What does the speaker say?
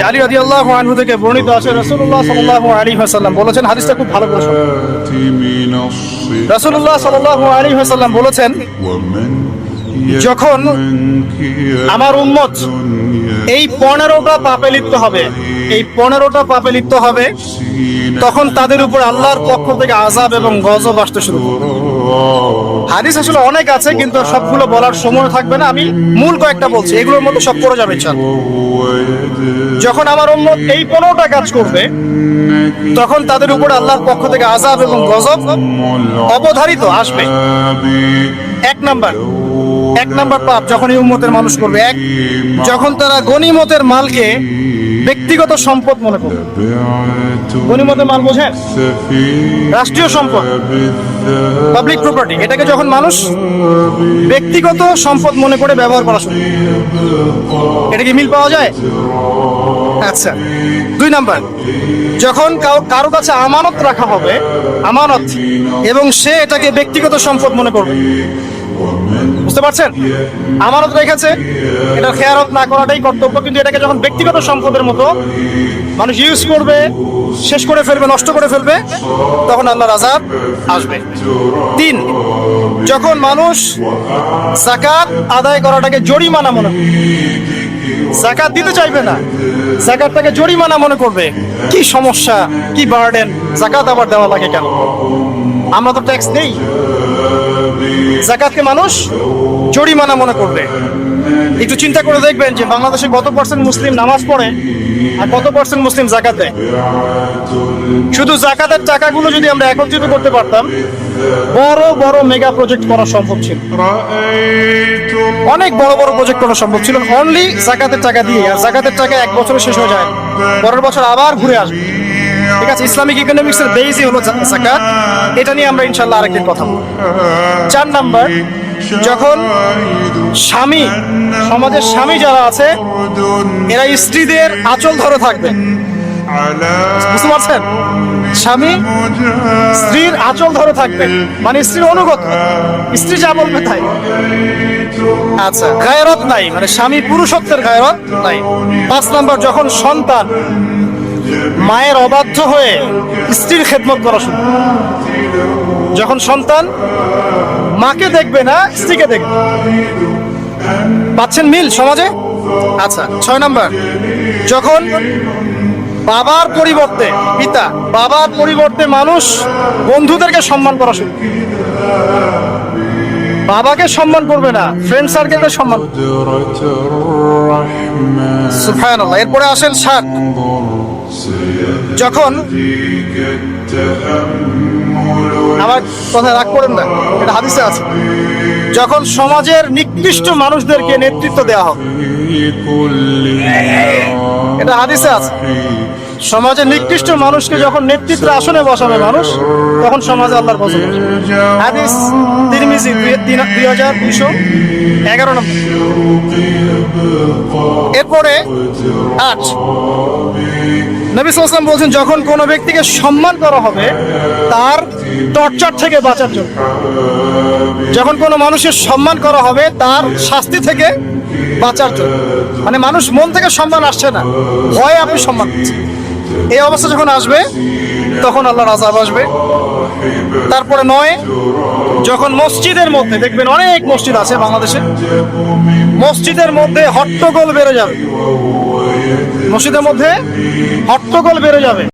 আলী রাদিয়াল্লাহু আনহু থেকে বর্ণিত আছে রাসূলুল্লাহ সাল্লাল্লাহু আলাইহি ওয়াসাল্লাম বলেছেন, হাদিসটা খুব ভালো করে শুনুন। রাসূলুল্লাহ সাল্লাল্লাহু আলাইহি ওয়াসাল্লাম বলেছেন, যখন আমার উম্মত এই 15টা পাপে লিপ্ত হবে, এই 15টা পাপে লিপ্ত হবে, তখন তাদের উপর আল্লাহর পক্ষ থেকে আযাব এবং গজব আসতে শুরু করবে। হাদিস আসলে অনেক আছে, কিন্তু সবগুলো বলার সময় থাকবে না, আমি মূল কয়েকটা বলছি, এগুলোর মধ্যে সব পড়ে যাবে ইনশাআল্লাহ। যখন আমার উম্মত এই 15টা কাজ করবে, তখন তাদের উপর আল্লাহর পক্ষ থেকে আযাব এবং গজব অবধারিত আসবে। এক নাম্বার পাপ যখন এই উম্মতের মানুষ করবে, যখন তারা গনিমতের মালকে ব্যক্তিগত সম্পদ মনে করবে। গনিমতের মাল বোঝেন? রাষ্ট্রীয় সম্পদ, পাবলিক প্রপার্টি, এটাকে যখন মানুষ ব্যক্তিগত সম্পদ মনে করে ব্যবহার করা শুরু, এটা কি মিল পাওয়া যায়? আচ্ছা। 2 নাম্বার, যখন কারো কাছে আমানত রাখা হবে, আমানত, এবং সে এটাকে ব্যক্তিগত সম্পদ মনে করবে। বুঝতে পারছেন? আমানত রেখেছে, এটা খেয়ানত না করাটাই কর্তব্য, কিন্তু এটাকে যখন ব্যক্তিগত সম্পদের মতো মানুষ ইউজ করবে, শেষ করে ফেলবে, নষ্ট করে ফেলবে, তখন আল্লাহর আযাব আসবে। 3, যখন মানুষ যাকাত আদায় করাটাকে জরিমানা মনে করবে, যাকাত দিতে চাইবে না, যাকাতটাকে জরিমানা মনে করবে। কি সমস্যা, কি বার্ডেন, যাকাত আবার দেওয়া লাগে কেন? আমরা তো ট্যাক্স দেই। যাকাতকে মানুষ জরিমানা মনে করবে। একটু চিন্তা করে দেখবেন যে বাংলাদেশে কত পার্সেন্ট মুসলিম নামাজ পড়ে আর কত পার্সেন্ট মুসলিম যাকাত দেয়। শুধু যাকাতের টাকাগুলো যদি আমরা একত্রিত করতে পারতাম, বড় বড় মেগা প্রজেক্ট করা সম্ভব ছিল, অনেক বড় বড় প্রজেক্ট করা সম্ভব ছিল, অনলি যাকাতের টাকা দিয়ে। আর যাকাতের টাকা 1 বছরে শেষ হয়ে যায়, পরের বছর আবার ঘুরে আসবে। ঠিক আছে, ইসলামিক ইকোনমিক্সের বেসই হলো যাকাত। এটা নিয়ে আমরা ইনশাআল্লাহ আরেকদিন কথা বলবো। 4 নাম্বার, যখন স্বামী, সমাজের স্বামী যারা আছে, এরা স্ত্রীদের আঁচল ধরে থাকবে। বুঝতে পারছেন? স্বামী স্ত্রীর আঁচল ধরে থাকবে, মানে স্ত্রীর অনুগত, স্ত্রী যা বলবে তাই। আচ্ছা, গায়রত নাই, মানে স্বামী পুরুষত্বের গায়রত নাই। 5 নাম্বার, যখন সন্তান মায়ের অবাধ্য হয়ে স্ত্রীর খেদমত করা শুরু, যখন সন্তান মাকে দেখবে না, স্ত্রীকে দেখবে। পাচ্ছেন মিল সমাজে? আচ্ছা। 6 নাম্বার, যখন বাবার পরিবর্তে, পিতা বাবার পরিবর্তে মানুষ বন্ধুদেরকে সম্মান করা শুরু, বাবাকে সম্মান করবে না, ফ্রেন্ড সার্কেলকে সম্মান। সুবহানাল্লাহ। এরপরে আসেন 7, যখন, আমার কথা রাগ করেন না, এটা হাদিসে আছে, যখন সমাজের নিকৃষ্ট মানুষদেরকে নেতৃত্ব দেওয়া হবে। এটা হাদিসে আছে, সমাজের নিকৃষ্ট মানুষকে যখন নেতৃত্বের আসনে বসাবে মানুষ, তখন সমাজে আল্লাহর গজব আসবে। হাদিস তিরমিজি 2211 নম্বর। এরপরে 8, নবী সাল্লাল্লাহু আলাইহি ওয়াসাল্লাম বলছেন, যখন কোনো ব্যক্তিকে সম্মান করা হবে তার টর্চার থেকে বাঁচার জন্য, যখন কোনো মানুষের সম্মান করা হবে তার শাস্তি থেকে বাঁচার জন্য, মানে মানুষ মন থেকে সম্মান আসছে না, ভয়ে আপনি সম্মান দিচ্ছেন, এই অবস্থা যখন আসবে তখন আল্লাহর আযাব আসবে। তারপরে 9, যখন মসজিদের মধ্যে, দেখবেন অনেক মসজিদ আছে বাংলাদেশে, মসজিদের মধ্যে হট্টগোল বেড়ে যাবে, মসজিদের মধ্যে হট্টগোল বেড়ে যাবে।